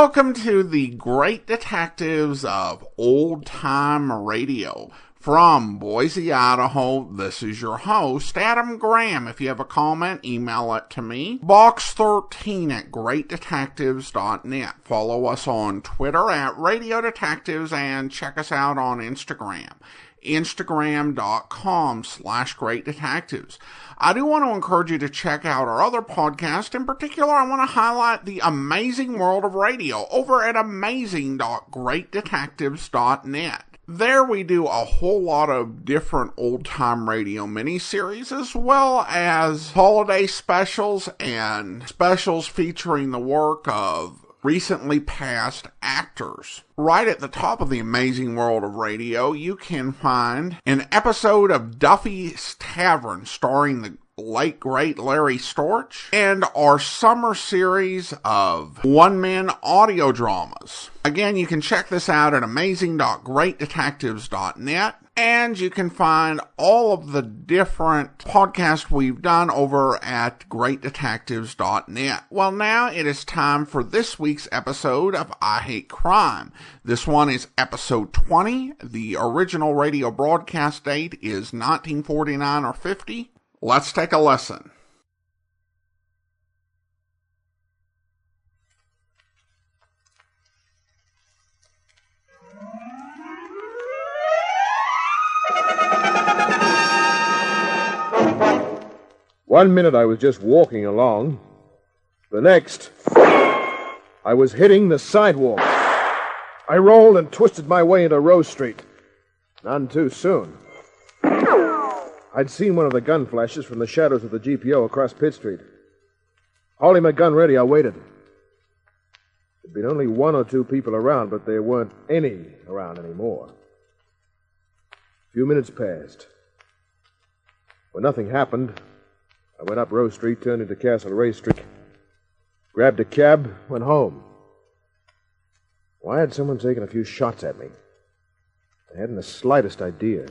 Welcome to the Great Detectives of Old Time Radio. From Boise, Idaho, this is your host, Adam Graham. If you have a comment, email it to me. Box13 at greatdetectives.net. Follow us on Twitter at Radio Detectives and check us out on Instagram. Instagram.com/greatdetectives. I do want to encourage you to check out our other podcast. In particular, I want to highlight the amazing world of radio over at amazing.greatdetectives.net. There we do a whole lot of different old-time radio miniseries, as well as holiday specials and specials featuring the work of recently passed actors. Right at the top of the amazing world of radio, you can find an episode of Duffy's Tavern starring the late great Larry Storch, and our summer series of one-man audio dramas. Again, you can check this out at amazing.greatdetectives.net, and you can find all of the different podcasts we've done over at greatdetectives.net. Well, now it is time for this week's episode of I Hate Crime. This one is episode 20. The original radio broadcast date is 1949 or 50. Let's take a listen. One minute I was just walking along. The next, I was hitting the sidewalk. I rolled and twisted my way into Rose Street. None too soon. I'd seen one of the gun flashes from the shadows of the GPO across Pitt Street. Holding my gun ready, I waited. There'd been only one or two people around, but there weren't any around anymore. A few minutes passed. When nothing happened, I went up Rose Street, turned into Castle Ray Street, grabbed a cab, went home. Why had someone taken a few shots at me? I hadn't the slightest idea.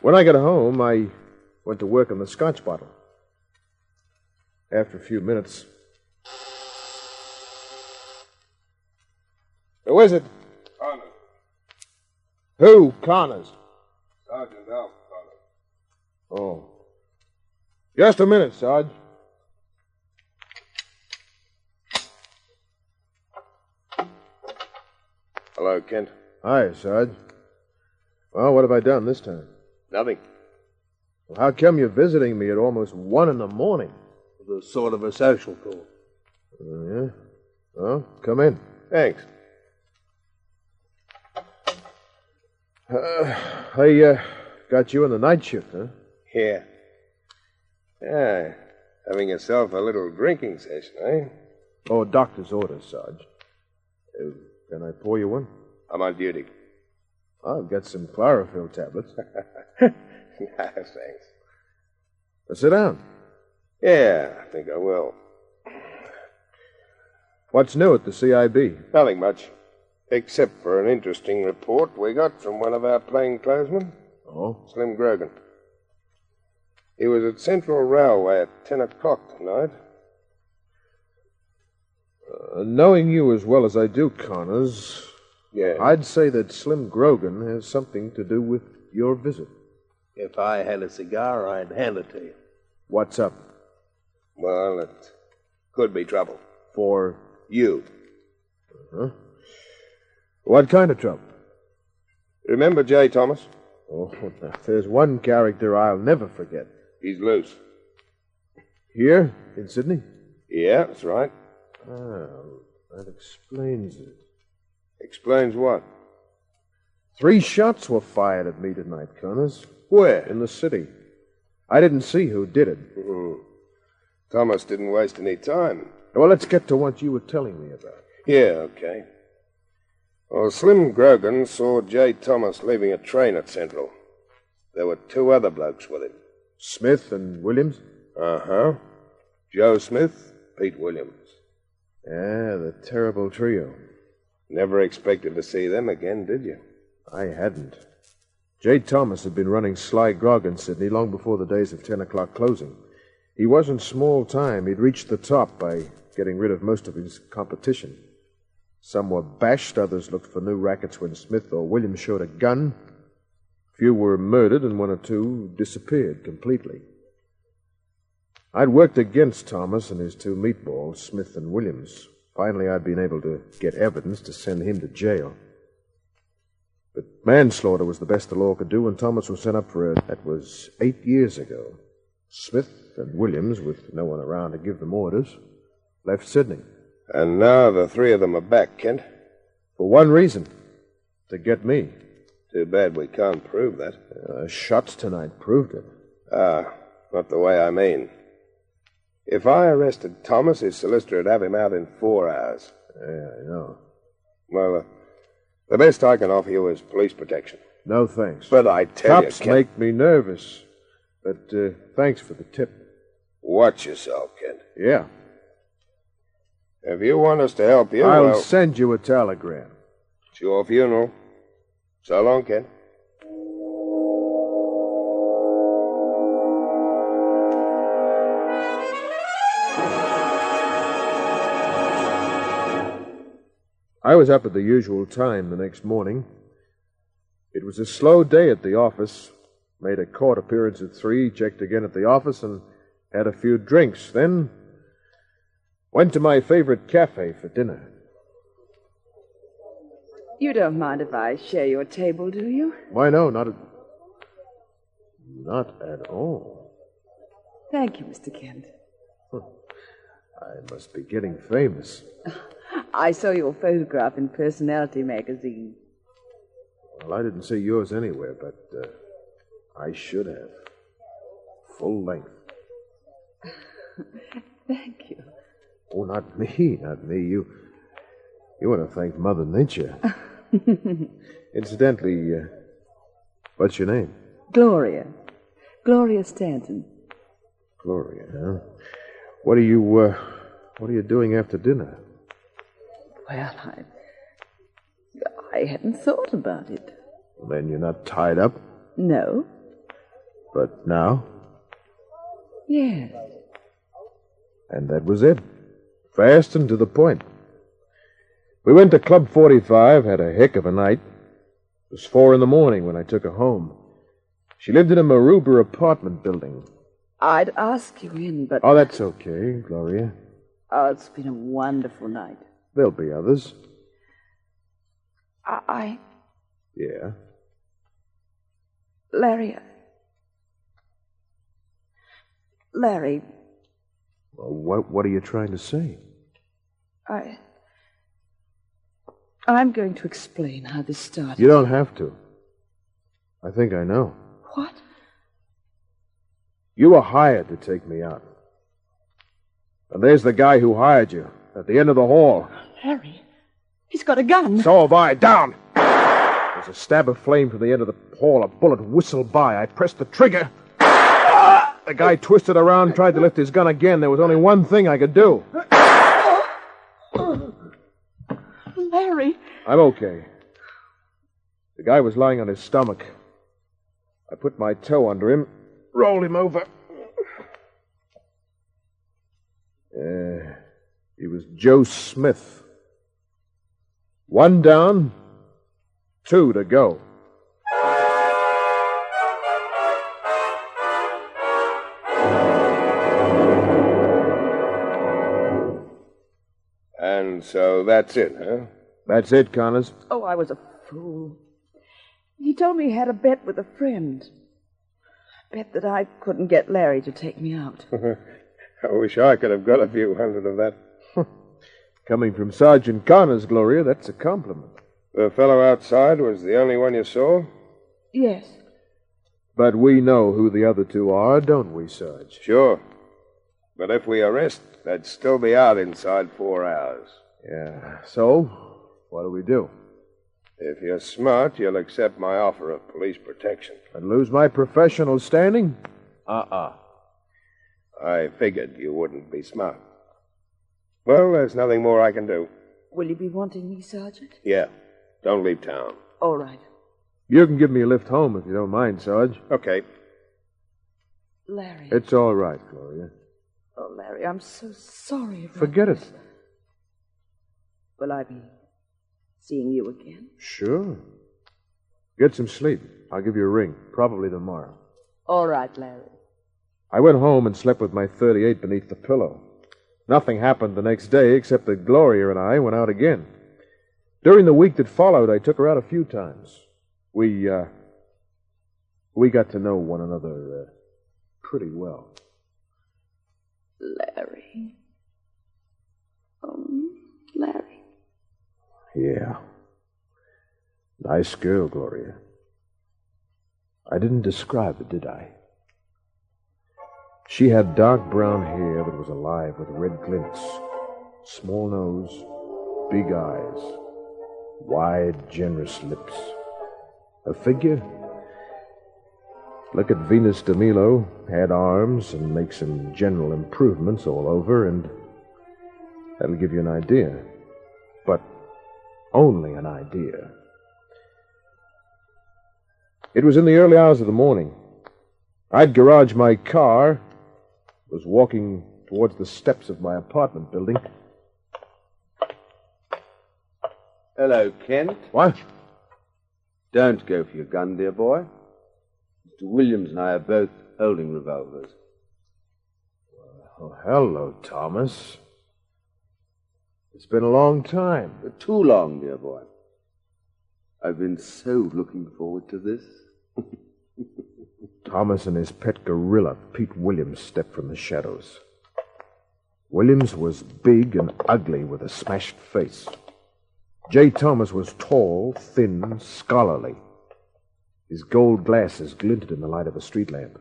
When I got home, I went to work on the scotch bottle. After a few minutes... Who is it? Connors. Who? Connors? Sergeant Alf Connors. Oh. Just a minute, Sarge. Hello, Kent. Hi, Sarge. Well, what have I done this time? Nothing. Well, how come you're visiting me at almost 1 in the morning? It was sort of a social call. Yeah? Well, come in. Thanks. I got you in the night shift, huh? Yeah. Yeah. Having yourself a little drinking session, eh? Oh, doctor's orders, Sarge. Can I pour you one? I'm on duty. I've got some chlorophyll tablets. Nah, thanks. Sit down. Yeah, I think I will. What's new at the CIB? Nothing much. Except for an interesting report we got from one of our plainclothesmen. Oh? Slim Grogan. He was at Central Railway at 10 o'clock tonight. Knowing you as well as I do, Connors... Yeah. I'd say that Slim Grogan has something to do with your visit. If I had a cigar, I'd hand it to you. What's up? Well, it could be trouble. For You. Huh? What kind of trouble? Remember J. Thomas? Oh, now, there's one character I'll never forget. He's loose. Here, in Sydney? Yeah, that's right. Oh, that explains it. Explains what? 3 shots were fired at me tonight, Connors. Where? In the city. I didn't see who did it. Thomas didn't waste any time. Well, let's get to what you were telling me about. Yeah, okay. Well, Slim Grogan saw J. Thomas leaving a train at Central. There were 2 other blokes with him. Smith and Williams? Uh-huh. Joe Smith, Pete Williams. Yeah, the terrible trio. Never expected to see them again, did you? I hadn't. J. Thomas had been running sly grog in Sydney long before the days of 10 o'clock closing. He wasn't small time. He'd reached the top by getting rid of most of his competition. Some were bashed, others looked for new rackets when Smith or Williams showed a gun. Few were murdered, and one or two disappeared completely. I'd worked against Thomas and his two meatballs, Smith and Williams. Finally, I'd been able to get evidence to send him to jail. But manslaughter was the best the law could do, and Thomas was sent up for it. That was 8 years ago. Smith and Williams, with no one around to give them orders, left Sydney. And now the three of them are back, Kent. For one reason, to get me. Too bad we can't prove that. Shots tonight proved it. Not the way I mean. If I arrested Thomas, his solicitor would have him out in 4 hours. Yeah, I know. Well, the best I can offer you is police protection. No thanks. But I tell you, Cops Kent... make me nervous. But thanks for the tip. Watch yourself, Kent. Yeah. If you want us to help you, I'll send you a telegram. It's your funeral. So long, Kent. I was up at the usual time the next morning. It was a slow day at the office. Made a court appearance at 3, checked again at the office, and had a few drinks. Then went to my favorite cafe for dinner. You don't mind if I share your table, do you? Why, no, not at all. Thank you, Mr. Kent. I must be getting famous. I saw your photograph in Personality magazine. Well, I didn't see yours anywhere, but I should have. Full length. Thank you. Oh, not me. You want to thank Mother Nature. Incidentally, what's your name? Gloria. Gloria Stanton. Gloria, huh? What are you doing after dinner? Well, I hadn't thought about it. Then you're not tied up? No. But now? Yes. And that was it. Fast and to the point. We went to Club 45, had a heck of a night. It was 4 a.m. when I took her home. She lived in a Maruber apartment building. I'd ask you in, but... Oh, that's okay, Gloria. Oh, it's been a wonderful night. There'll be others. Yeah? Larry... Well, what are you trying to say? I'm going to explain how this started. You don't have to. I think I know. What? You were hired to take me out. And there's the guy who hired you, at the end of the hall. Larry, he's got a gun. So have I. Down! There's a stab of flame from the end of the hall. A bullet whistled by. I pressed the trigger. The guy twisted around, tried to lift his gun again. There was only one thing I could do. Larry. I'm okay. The guy was lying on his stomach. I put my toe under him, rolled him over. He was Joe Smith. 1 down, 2 to go. And so that's it, huh? That's it, Connors. Oh, I was a fool. He told me he had a bet with a friend. A bet that I couldn't get Larry to take me out. I wish I could have got a few hundred of that. Coming from Sergeant Connors, Gloria, that's a compliment. The fellow outside was the only one you saw? Yes. But we know who the other 2 are, don't we, Sarge? Sure. But if we arrest, they'd still be out inside 4 hours. Yeah. So, what do we do? If you're smart, you'll accept my offer of police protection. And lose my professional standing? I figured you wouldn't be smart. Well, there's nothing more I can do. Will you be wanting me, Sergeant? Yeah. Don't leave town. All right. You can give me a lift home if you don't mind, Sarge. Okay. Larry. It's all right, Gloria. Oh, Larry, I'm so sorry about Forget it. this. Will I be seeing you again? Sure. Get some sleep. I'll give you a ring, probably tomorrow. All right, Larry. I went home and slept with my .38 beneath the pillow. Nothing happened the next day except that Gloria and I went out again. During the week that followed, I took her out a few times. We got to know one another pretty well. Larry. Larry. Yeah. Nice girl, Gloria. I didn't describe it, did I? She had dark brown hair that was alive with red glints, small nose, big eyes, wide, generous lips. A figure? Look at Venus de Milo, had arms, and make some general improvements all over, and that'll give you an idea. But only an idea. It was in the early hours of the morning. I'd garaged my car, was walking towards the steps of my apartment building. Hello, Kent. What? Don't go for your gun, dear boy. Mr. Williams and I are both holding revolvers. Oh, hello, Thomas. It's been a long time. Too long, dear boy. I've been so looking forward to this. Thomas and his pet gorilla, Pete Williams, stepped from the shadows. Williams was big and ugly with a smashed face. J. Thomas was tall, thin, scholarly. His gold glasses glinted in the light of a street lamp.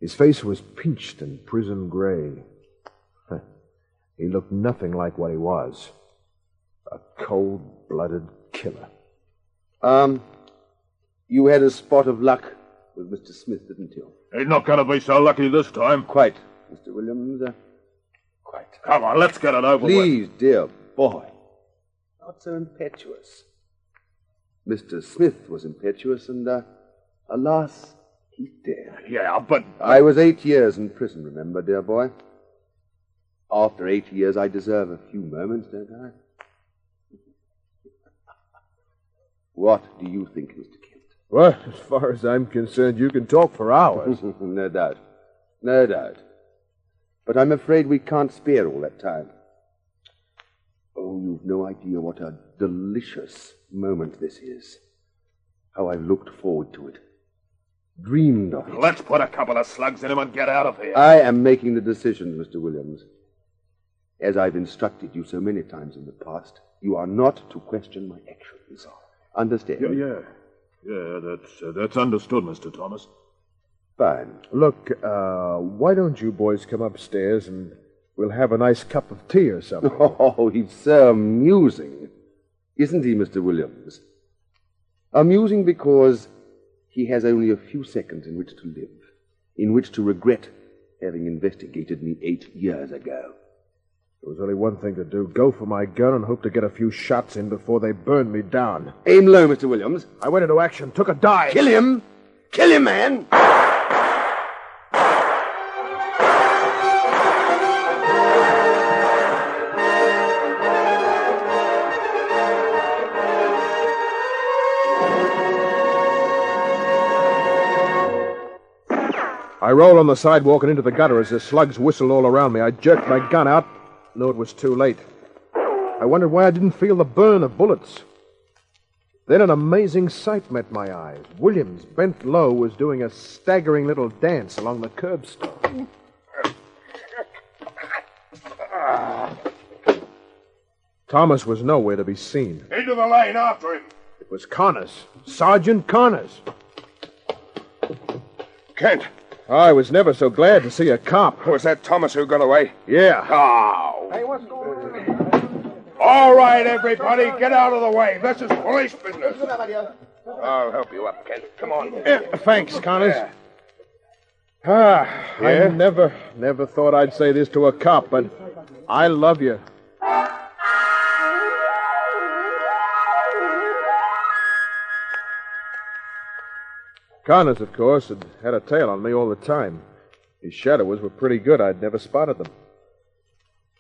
His face was pinched and prison gray. He looked nothing like what he was. A cold-blooded killer. You had a spot of luck with Mr. Smith, didn't you? He's not going to be so lucky this time. Quite, Mr. Williams. Quite. Come on, let's get it over Please, dear boy. Not so impetuous. Mr. Smith was impetuous, and, alas, he's dead. with. Yeah, but... I was 8 years in prison, remember, dear boy? After 8 years, I deserve a few moments, don't I? What do you think, Mr. Kent? Well, as far as I'm concerned, you can talk for hours. No doubt. No doubt. But I'm afraid we can't spare all that time. Oh, you've no idea what a delicious moment this is. How I've looked forward to it. Dreamed of it. Let's put a couple of slugs in him and get out of here. I am making the decision, Mr. Williams. As I've instructed you so many times in the past, you are not to question my actions. Understand? Yeah, that's understood, Mr. Thomas. Fine. Look, why don't you boys come upstairs and we'll have a nice cup of tea or something? Oh, he's so amusing. Isn't he, Mr. Williams? Amusing because he has only a few seconds in which to live, in which to regret having investigated me 8 years ago. There was only one thing to do. Go for my gun and hope to get a few shots in before they burn me down. Aim low, Mr. Williams. I went into action, took a dive. Kill him! Kill him, man! I rolled on the sidewalk and into the gutter as the slugs whistled all around me. I jerked my gun out, knew it was too late. I wondered why I didn't feel the burn of bullets. Then an amazing sight met my eyes. Williams, bent low, was doing a staggering little dance along the curbstone. Thomas was nowhere to be seen. Into the lane, after him. It was Connors. Sergeant Connors. Kent, I was never so glad to see a cop. was that Thomas who got away? Yeah. Oh. Hey, what's going on? All right, everybody, get out of the way. This is police business. I'll help you up, Kent. Come on. Thanks, Connors. Yeah. I never thought I'd say this to a cop, but I love you. Connors, of course, had a tail on me all the time. His shadowers were pretty good. I'd never spotted them.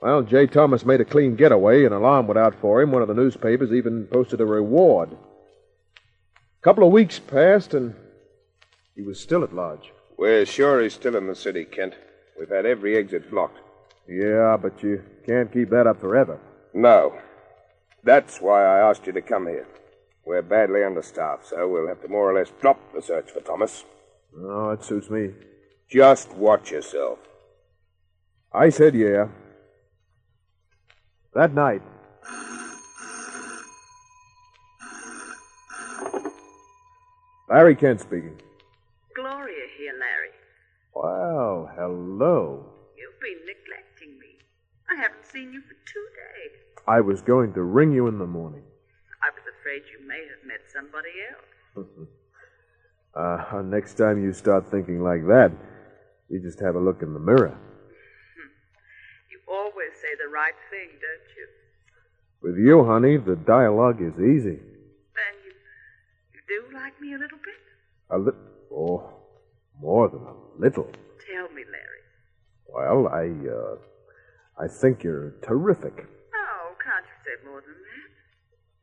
Well, J. Thomas made a clean getaway. An alarm went out for him. One of the newspapers even posted a reward. A couple of weeks passed, and he was still at large. We're sure he's still in the city, Kent. We've had every exit blocked. Yeah, but you can't keep that up forever. No. That's why I asked you to come here. We're badly understaffed, so we'll have to more or less drop the search for Thomas. Oh, it suits me. Just watch yourself. I said yeah. That night. Larry Kent speaking. Gloria here, Larry. Well, hello. You've been neglecting me. I haven't seen you for 2 days. I was going to ring you in the morning. I was afraid you may have met somebody else. Next time you start thinking like that, you just have a look in the mirror. You always say the right thing, don't you? With you, honey, the dialogue is easy. Then you do like me a little bit? A little? Oh, more than a little. Tell me, Larry. Well, I think you're terrific. Oh, can't you say more than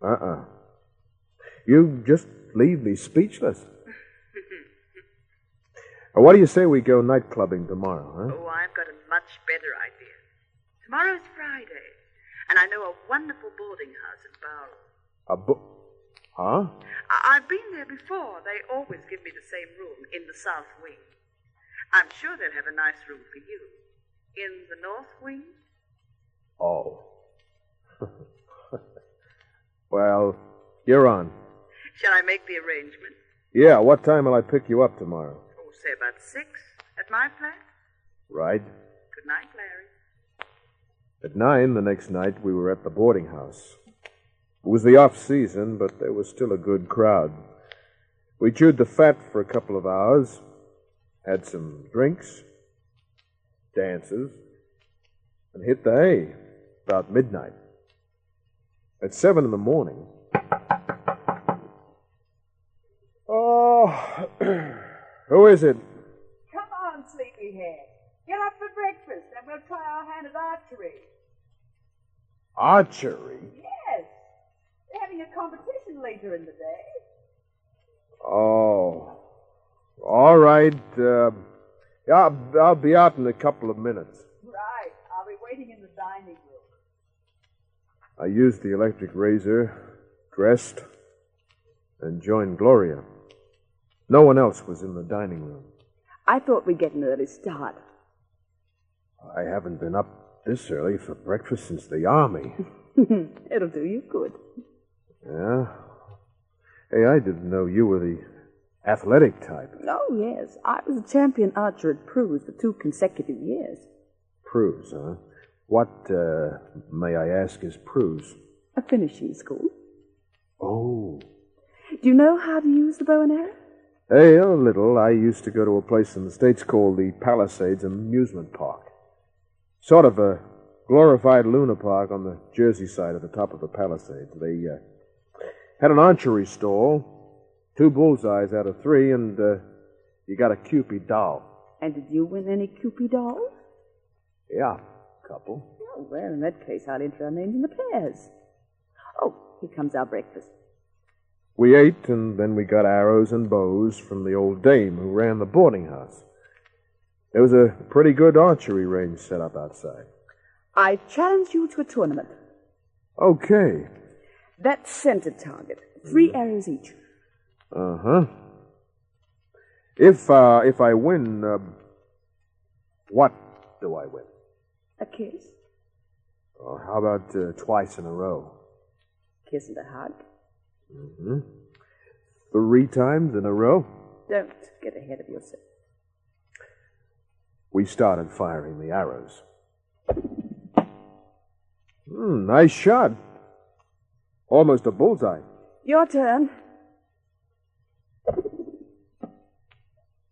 that? You just leave me speechless. What do you say we go night clubbing tomorrow, huh? Oh, I've got a much better idea. Tomorrow's Friday, and I know a wonderful boarding house in Bow. Huh? I've been there before. They always give me the same room in the south wing. I'm sure they'll have a nice room for you. In the north wing? Oh. Well, you're on. Shall I make the arrangement? Yeah, what time will I pick you up tomorrow? Oh, say about 6 at my flat. Right. Good night, Larry. At 9 the next night, we were at the boarding house. It was the off-season, but there was still a good crowd. We chewed the fat for a couple of hours, had some drinks, dances, and hit the hay about midnight. At 7 in the morning... Oh, who is it? Come on, sleepyhead. Get up for breakfast, and we'll try our hand at archery. Archery? Yes. They're having a competition later in the day. Oh, all right. Yeah, I'll be out in a couple of minutes. Right. I'll be waiting in the dining room. I used the electric razor, dressed, and joined Gloria. No one else was in the dining room. I thought we'd get an early start. I haven't been up this early for breakfast since the army. It'll do you good. Yeah? Hey, I didn't know you were the athletic type. Oh, yes. I was a champion archer at Prew's for 2 consecutive years. Prew's, huh? What, may I ask, is Prew's? A finishing school. Oh. Do you know how to use the bow and arrow? Hey, a little. I used to go to a place in the States called the Palisades Amusement Park. Sort of a glorified Luna Park on the Jersey side at the top of the Palisades. They had an archery stall, 2 bullseyes out of 3, and you got a Cupid doll. And did you win any Cupid dolls? Yeah, couple. Oh, well, in that case, I'll enter our names in the pairs. Oh, here comes our breakfast. We ate, and then we got arrows and bows from the old dame who ran the boarding house. There was a pretty good archery range set up outside. I challenge you to a tournament. Okay. That center target. 3 arrows each. Uh-huh. If I win, what do I win? A kiss. Oh, how about twice in a row? Kiss and a hug. Mm-hmm. 3 times in a row? Don't get ahead of yourself. We started firing the arrows. Nice shot. Almost a bullseye. Your turn.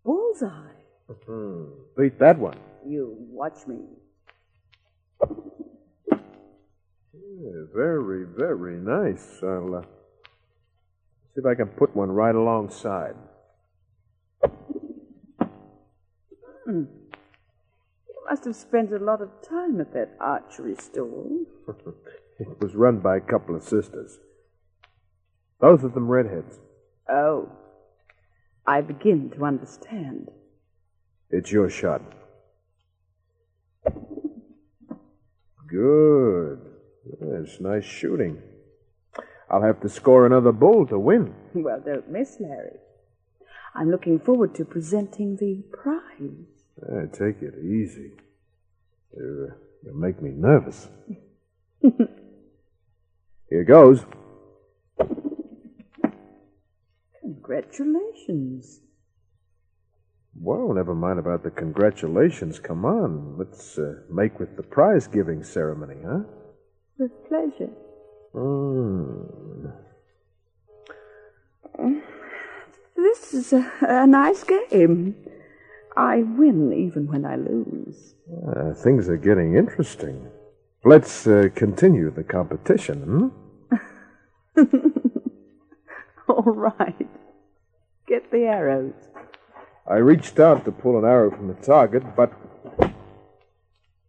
Bullseye. Beat that one. You watch me. Yeah, very, very nice. I'll see if I can put one right alongside. Must have spent a lot of time at that archery stall. It was run by a couple of sisters. Both of them redheads. Oh, I begin to understand. It's your shot. Good. That's nice shooting. I'll have to score another bull to win. Well, don't miss, Larry. I'm looking forward to presenting the prize. Take it easy. You make me nervous. Here goes. Congratulations. Well, never mind about the congratulations. Come on, let's make with the prize-giving ceremony, huh? With pleasure. This is a nice game. I win even when I lose. Things are getting interesting. Let's continue the competition, All right. Get the arrows. I reached out to pull an arrow from the target, but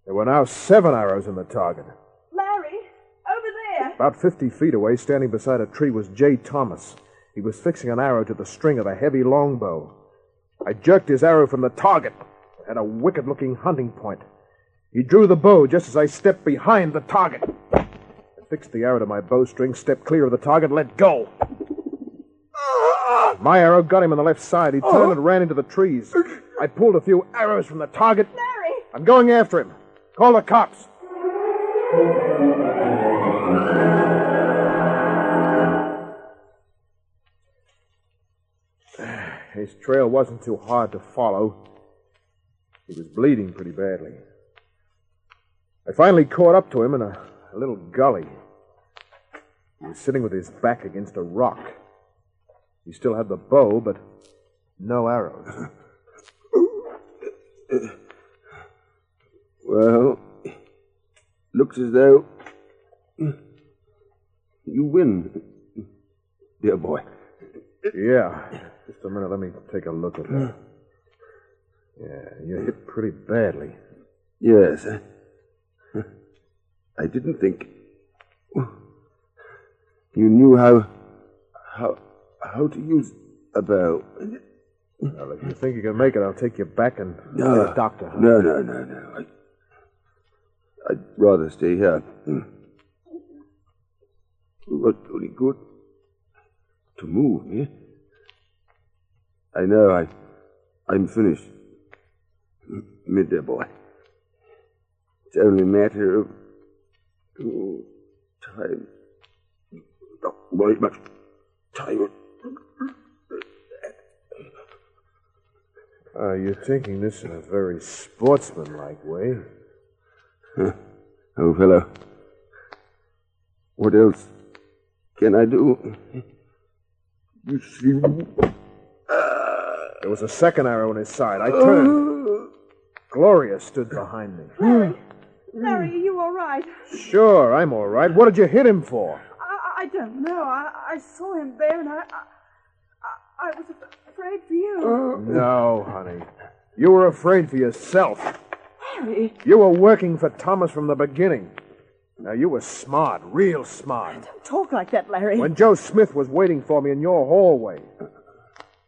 there were now 7 arrows in the target. Larry, over there. About 50 feet away, standing beside a tree, was J. Thomas. He was fixing an arrow to the string of a heavy longbow. I jerked his arrow from the target. It had a wicked-looking hunting point. He drew the bow just as I stepped behind the target. I fixed the arrow to my bowstring, stepped clear of the target, let go. My arrow got him on the left side. He turned and ran into the trees. I pulled a few arrows from the target. Larry! I'm going after him. Call the cops. His trail wasn't too hard to follow. He was bleeding pretty badly. I finally caught up to him in a little gully. He was sitting with his back against a rock. He still had the bow, but no arrows. Well, looks as though you win, dear boy. Yeah. Just a minute, let me take a look at that. Yeah, you hit pretty badly. Yes. I didn't think you knew how to use a bow. Well, if you think you can make it, I'll take you back and get a doctor. Huh? No. I'd rather stay here. It was only good to move me. I know I'm finished, my dear boy. It's only a matter of time. Not very much time. You're taking this in a very sportsmanlike way. Oh, fellow. What else can I do? You see... There was a second arrow in his side. I turned. Gloria stood behind me. Larry, are you all right? Sure, I'm all right. What did you hit him for? I don't know. I saw him there, and I was afraid for you. No, honey. You were afraid for yourself. Larry! You were working for Thomas from the beginning. Now, you were smart, real smart. Don't talk like that, Larry. When Joe Smith was waiting for me in your hallway,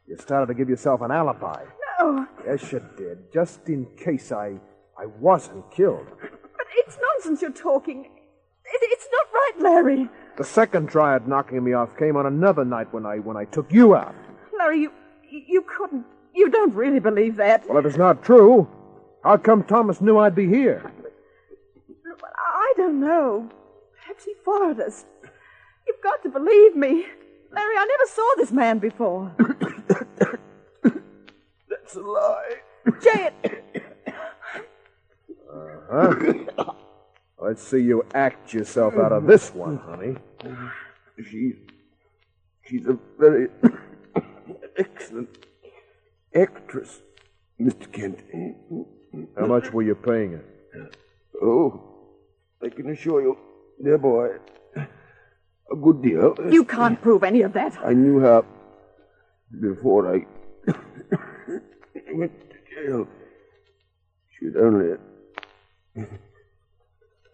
you started to give yourself an alibi. No. Yes, you did. Just in case I wasn't killed. But it's nonsense you're talking. It's not right, Larry. The second try at knocking me off came on another night when I took you out. Larry, you couldn't. You don't really believe that. Well, if it's not true, how come Thomas knew I'd be here? Well, I don't know. Perhaps he followed us. You've got to believe me. Larry, I never saw this man before. That's a lie. Jay, Uh-huh. Let's see you act yourself out of this one, honey. She's a very excellent actress, Mr. Kent. How much were you paying her? Oh, I can assure you, dear boy, a good deal. you can't prove any of that. I knew her before I went to jail. She'd only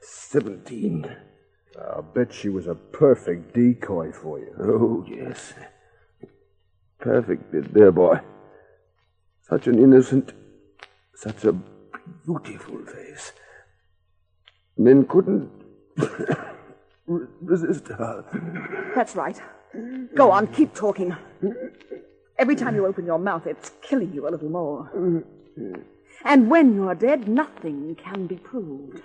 17. I'll bet she was a perfect decoy for you. Oh, yes. Perfect bit there, boy. Such an innocent, such a beautiful face. Men couldn't resist her. That's right. Go on, keep talking. Every time you open your mouth, it's killing you a little more. And when you're dead, nothing can be proved.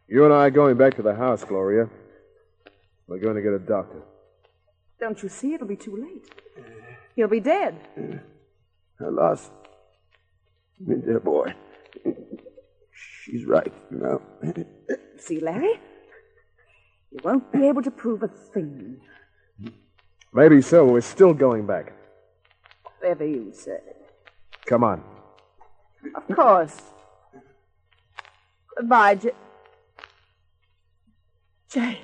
You and I are going back to the house, Gloria. We're going to get a doctor. Don't you see? It'll be too late. He'll be dead. Alas, my dear boy. She's right, you know. See, Larry? You won't be able to prove a thing. Maybe so, but we're still going back. Whatever you say. Come on. Of course. Goodbye, Jay.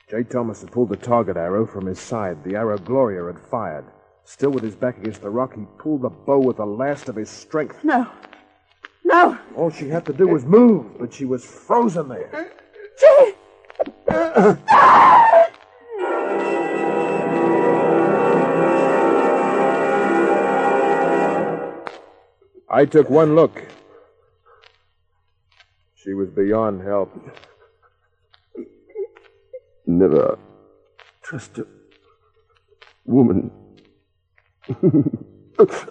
Jay Thomas had pulled the target arrow from his side. The arrow Gloria had fired. Still with his back against the rock, he pulled the bow with the last of his strength. No. No. All she had to do was move, but she was frozen there. Jay! I took one look. She was beyond help. Never trust a woman. Mr.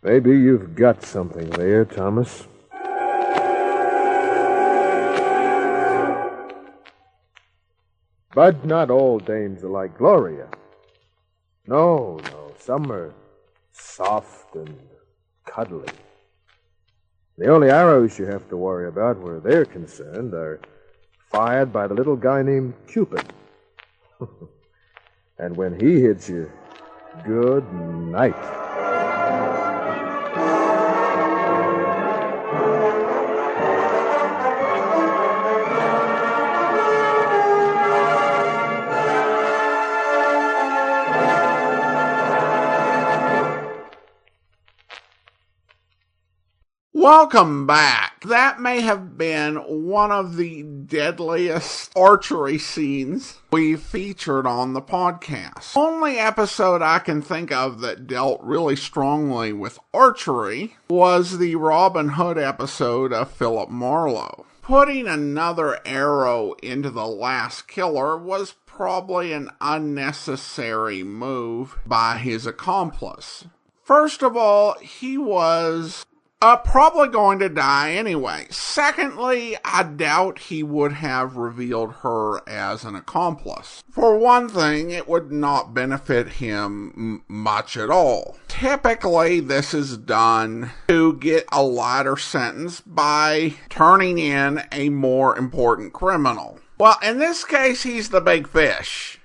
Maybe you've got something there, Thomas. But not all dames are like Gloria. No, some are soft and cuddly. The only arrows you have to worry about where they're concerned are fired by the little guy named Cupid. And when he hits you, good night. Welcome back. That may have been one of the deadliest archery scenes we featured on the podcast. Only episode I can think of that dealt really strongly with archery was the Robin Hood episode of Philip Marlowe. Putting another arrow into the last killer was probably an unnecessary move by his accomplice. First of all, he was probably going to die anyway. Secondly, I doubt he would have revealed her as an accomplice. For one thing, it would not benefit him much at all. Typically, this is done to get a lighter sentence by turning in a more important criminal. Well, in this case, he's the big fish.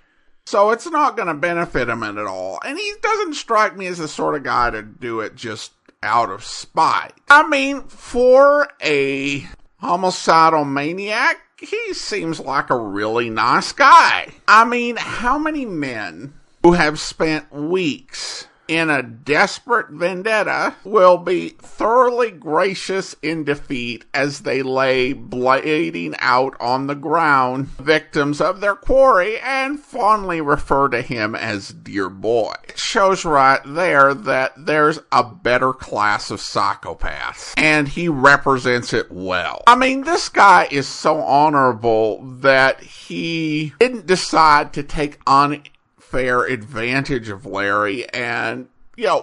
So it's not going to benefit him at all. And he doesn't strike me as the sort of guy to do it just out of spite. I mean, for a homicidal maniac, he seems like a really nice guy. I mean, how many men who have spent weeks in a desperate vendetta will be thoroughly gracious in defeat as they lay bleeding out on the ground, victims of their quarry, and fondly refer to him as dear boy? It shows right there that there's a better class of psychopaths, and he represents it well. I mean, this guy is so honorable that he didn't decide to take unfair advantage of Larry and,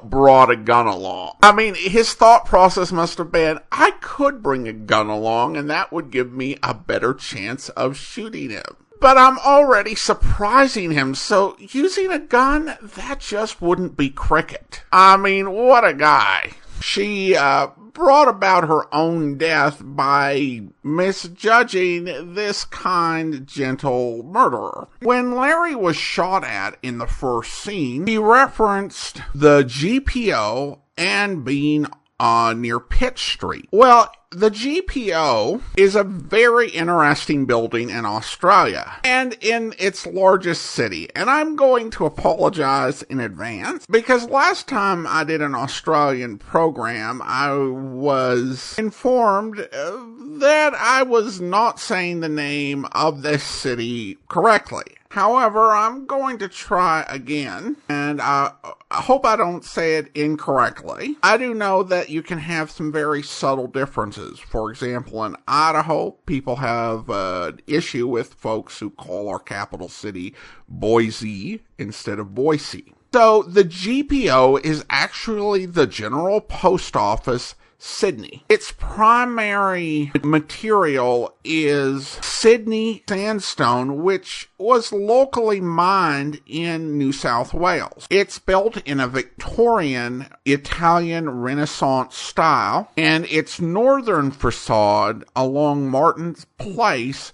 brought a gun along. I mean, his thought process must have been, I could bring a gun along and that would give me a better chance of shooting him. But I'm already surprising him, so using a gun, that just wouldn't be cricket. I mean, what a guy. She brought about her own death by misjudging this kind, gentle murderer. When Larry was shot at in the first scene, he referenced the GPO and being near Pitt Street. Well, the GPO is a very interesting building in Australia and in its largest city. And I'm going to apologize in advance because last time I did an Australian program, I was informed that I was not saying the name of this city correctly. However, I'm going to try again, and I hope I don't say it incorrectly. I do know that you can have some very subtle differences. For example, in Idaho, people have an issue with folks who call our capital city Boise instead of Boise. So the GPO is actually the General Post Office, Sydney. Its primary material is Sydney sandstone, which was locally mined in New South Wales. It's built in a Victorian Italian Renaissance style, and its northern facade along Martin's Place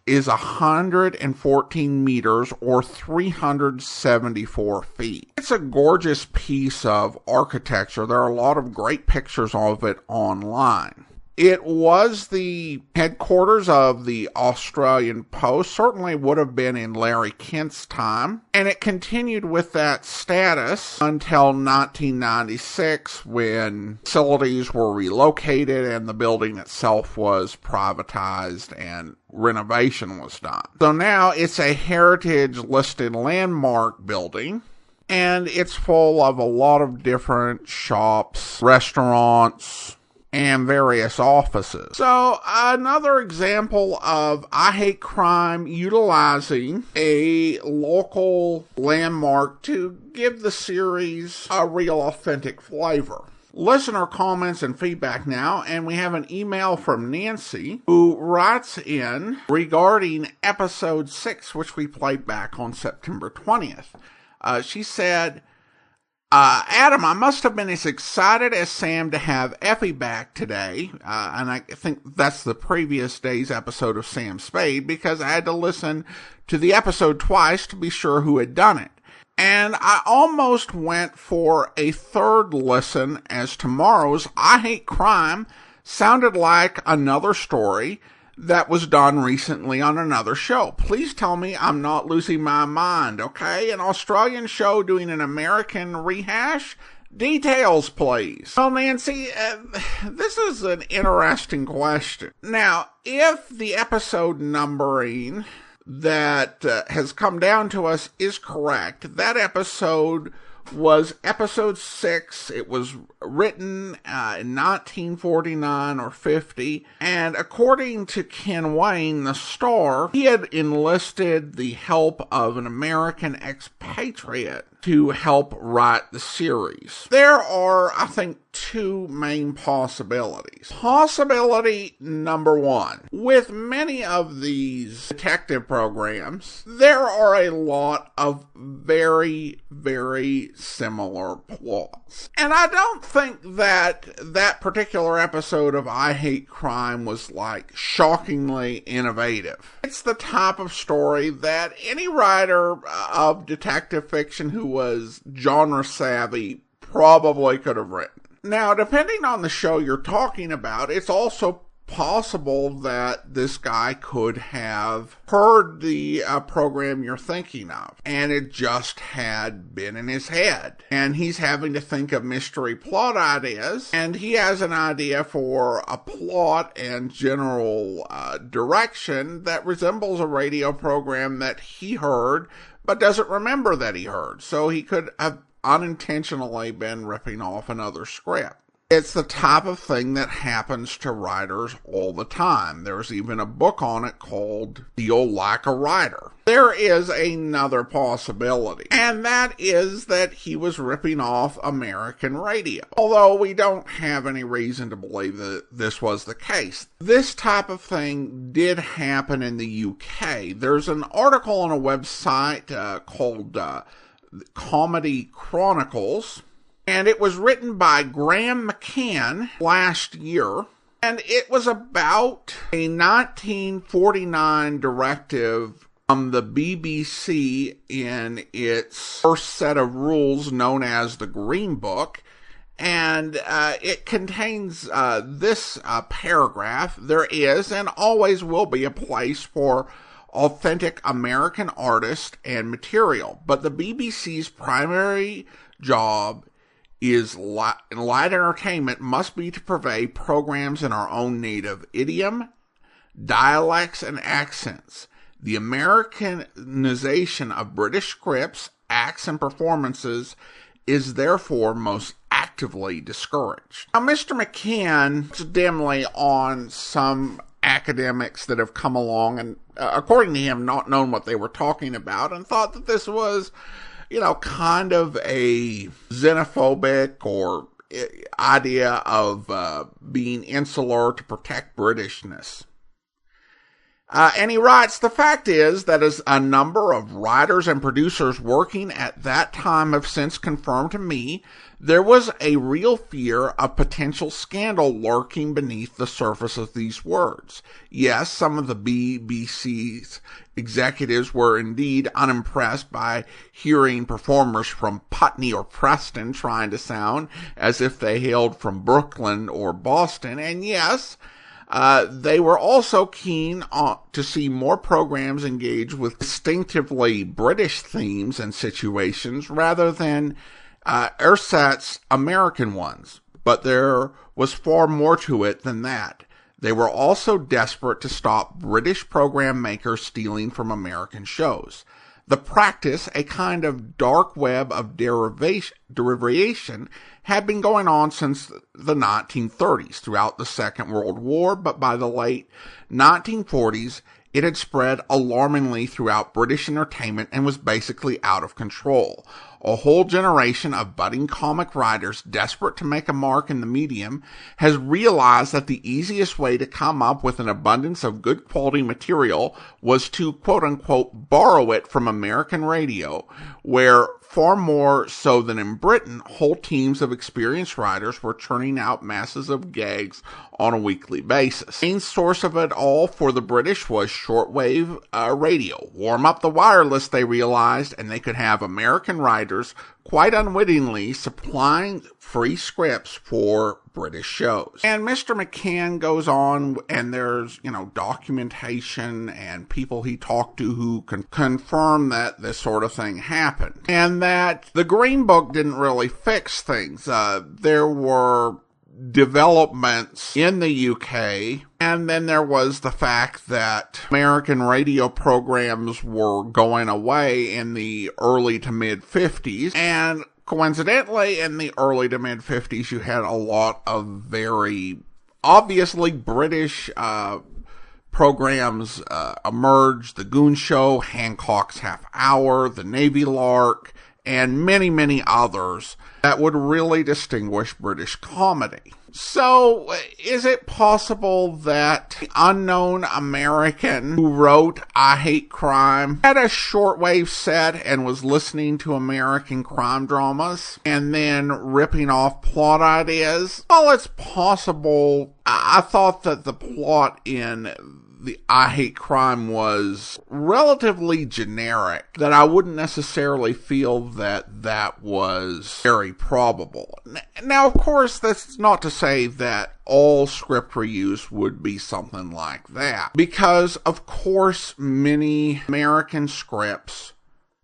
is 114 meters or 374 feet. It's a gorgeous piece of architecture. There are a lot of great pictures of it online. It was the headquarters of the Australian Post, certainly would have been in Larry Kent's time, and it continued with that status until 1996 when facilities were relocated and the building itself was privatized and renovation was done. So now it's a heritage listed landmark building, and it's full of a lot of different shops, restaurants, and various offices. So another example of I Hate Crime utilizing a local landmark to give the series a real authentic flavor. Listener comments and feedback now, and we have an email from Nancy who writes in regarding episode 6, which we played back on September 20th. She said, Adam, I must have been as excited as Sam to have Effie back today, and I think that's the previous day's episode of Sam Spade, because I had to listen to the episode twice to be sure who had done it. And I almost went for a third listen, as tomorrow's I Hate Crime sounded like another story that was done recently on another show. Please tell me I'm not losing my mind, okay? An Australian show doing an American rehash? Details, please. Well, Nancy, this is an interesting question. Now, if the episode numbering that has come down to us is correct, that episode was episode 6. It was written in 1949 or 50, and according to Ken Wayne, the star, he had enlisted the help of an American expatriate to help write the series. There are, I think, two main possibilities. Possibility number one, with many of these detective programs, there are a lot of very, very similar plots. And I don't think that that particular episode of I Hate Crime was like shockingly innovative. It's the type of story that any writer of detective fiction who was genre savvy probably could have written. Now, depending on the show you're talking about, it's also possible that this guy could have heard the program you're thinking of, and it just had been in his head. And he's having to think of mystery plot ideas, and he has an idea for a plot and general direction that resembles a radio program that he heard, but doesn't remember that he heard. So he could have unintentionally been ripping off another script. It's the type of thing that happens to writers all the time. There's even a book on it called Feel Like a Writer. There is another possibility, and that is that he was ripping off American radio. Although we don't have any reason to believe that this was the case. This type of thing did happen in the UK. There's an article on a website called Comedy Chronicles, and it was written by Graham McCann last year, and it was about a 1949 directive from the BBC in its first set of rules known as the Green Book, And it contains this paragraph: there is and always will be a place for authentic American artists and material, but the BBC's primary job is light entertainment must be to purvey programs in our own native idiom, dialects, and accents. The Americanization of British scripts, acts, and performances is therefore most actively discouraged. Now, Mr. McCann is dimly on some academics that have come along and, according to him, not known what they were talking about and thought that this was, kind of a xenophobic or idea of being insular to protect Britishness. And he writes, the fact is that as a number of writers and producers working at that time have since confirmed to me, there was a real fear of potential scandal lurking beneath the surface of these words. Yes, some of the BBC's executives were indeed unimpressed by hearing performers from Putney or Preston trying to sound as if they hailed from Brooklyn or Boston, and yes, they were also keen to see more programs engage with distinctively British themes and situations rather than ersatz American ones. But there was far more to it than that. They were also desperate to stop British program makers stealing from American shows. The practice, a kind of dark web of derivation, had been going on since the 1930s, throughout the Second World War, but by the late 1940s, it had spread alarmingly throughout British entertainment and was basically out of control. A whole generation of budding comic writers desperate to make a mark in the medium has realized that the easiest way to come up with an abundance of good quality material was to quote-unquote borrow it from American radio, where far more so than in Britain, whole teams of experienced writers were churning out masses of gags on a weekly basis. The main source of it all for the British was shortwave radio. Warm up the wireless, they realized, and they could have American writers quite unwittingly supplying free scripts for British shows. And Mr. McCann goes on, and there's, documentation and people he talked to who can confirm that this sort of thing happened. And that the Green Book didn't really fix things. There were developments in the UK, and then there was the fact that American radio programs were going away in the early to mid 50s, and coincidentally in the early to mid 50s you had a lot of very obviously British programs emerge: The Goon Show, Hancock's Half Hour, The Navy Lark, and many, many others that would really distinguish British comedy. So, is it possible that the unknown American who wrote I Hate Crime had a shortwave set and was listening to American crime dramas and then ripping off plot ideas? Well, it's possible. I thought that the plot in the I Hate Crime was relatively generic, that I wouldn't necessarily feel that that was very probable. Now, of course, that's not to say that all script reuse would be something like that, because, of course, many American scripts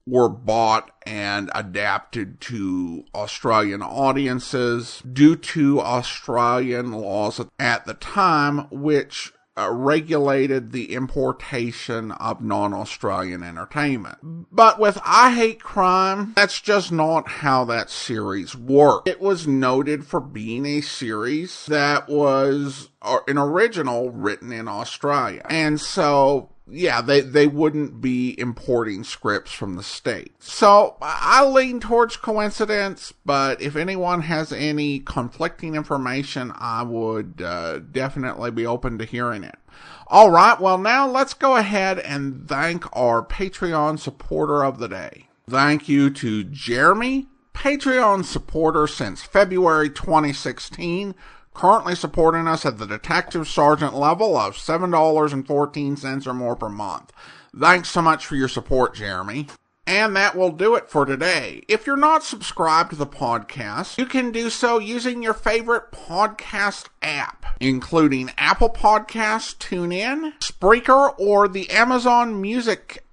were bought and adapted to Australian audiences due to Australian laws at the time, which regulated the importation of non-Australian entertainment. But with I Hate Crime, that's just not how that series worked. It was noted for being a series that was an original written in Australia. And so, yeah, they wouldn't be importing scripts from the States. So I lean towards coincidence, but if anyone has any conflicting information, I would definitely be open to hearing it. All right, well, now let's go ahead and thank our Patreon supporter of the day. Thank you to Jeremy, Patreon supporter since February 2016, currently supporting us at the Detective Sergeant level of $7.14 or more per month. Thanks so much for your support, Jeremy. And that will do it for today. If you're not subscribed to the podcast, you can do so using your favorite podcast app, including Apple Podcasts, TuneIn, Spreaker, or the Amazon Music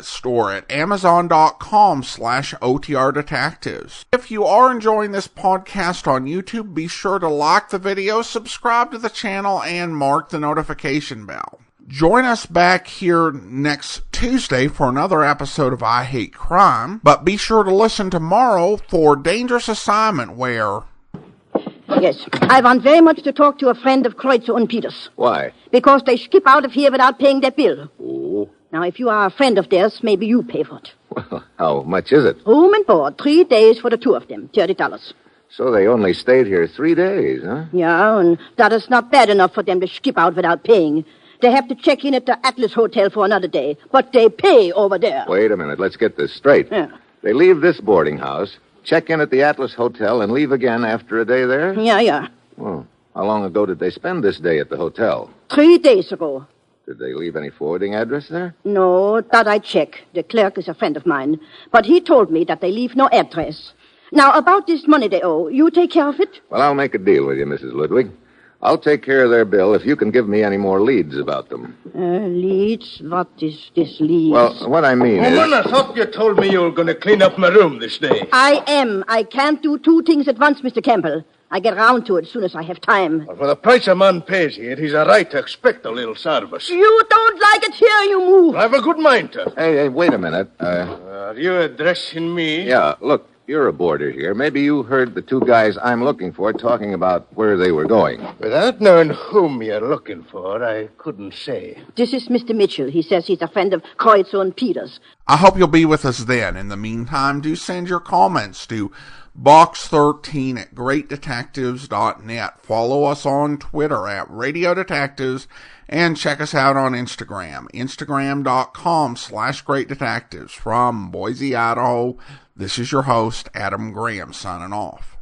store at amazon.com/OTR Detectives. If you are enjoying this podcast on YouTube, be sure to like the video, subscribe to the channel, and mark the notification bell. Join us back here next Tuesday for another episode of I Hate Crime, but be sure to listen tomorrow for Dangerous Assignment, where... Yes, I want very much to talk to a friend of Kreutzer and Peters. Why? Because they skip out of here without paying their bill. Oh. Now, if you are a friend of theirs, maybe you pay for it. Well, how much is it? Room and board, 3 days for the two of them, $30. So they only stayed here 3 days, huh? Yeah, and that is not bad enough for them to skip out without paying. They have to check in at the Atlas Hotel for another day, but they pay over there. Wait a minute, let's get this straight. Yeah. They leave this boarding house, check in at the Atlas Hotel, and leave again after a day there? Yeah. Well, how long ago did they spend this day at the hotel? 3 days ago. Did they leave any forwarding address there? No, that I check. The clerk is a friend of mine. But he told me that they leave no address. Now, about this money they owe, you take care of it? Well, I'll make a deal with you, Mrs. Ludwig. I'll take care of their bill if you can give me any more leads about them. Leads? What is this leads? Well, what I mean is... Woman, I thought you told me you were going to clean up my room this day. I am. I can't do 2 things at once, Mr. Campbell. I get round to it as soon as I have time. Well, for the price a man pays here, he's a right to expect a little service. You don't like it here, you move. I have a good mind to. Hey, wait a minute. Are you addressing me? Yeah, look, you're a boarder here. Maybe you heard the 2 guys I'm looking for talking about where they were going. Without knowing whom you're looking for, I couldn't say. This is Mr. Mitchell. He says he's a friend of Kreutzer and Peters. I hope you'll be with us then. In the meantime, do send your comments to box13@greatdetectives.net. Follow us on Twitter at Radio Detectives and check us out on Instagram, instagram.com/greatdetectives. From Boise, Idaho, this is your host, Adam Graham, signing off.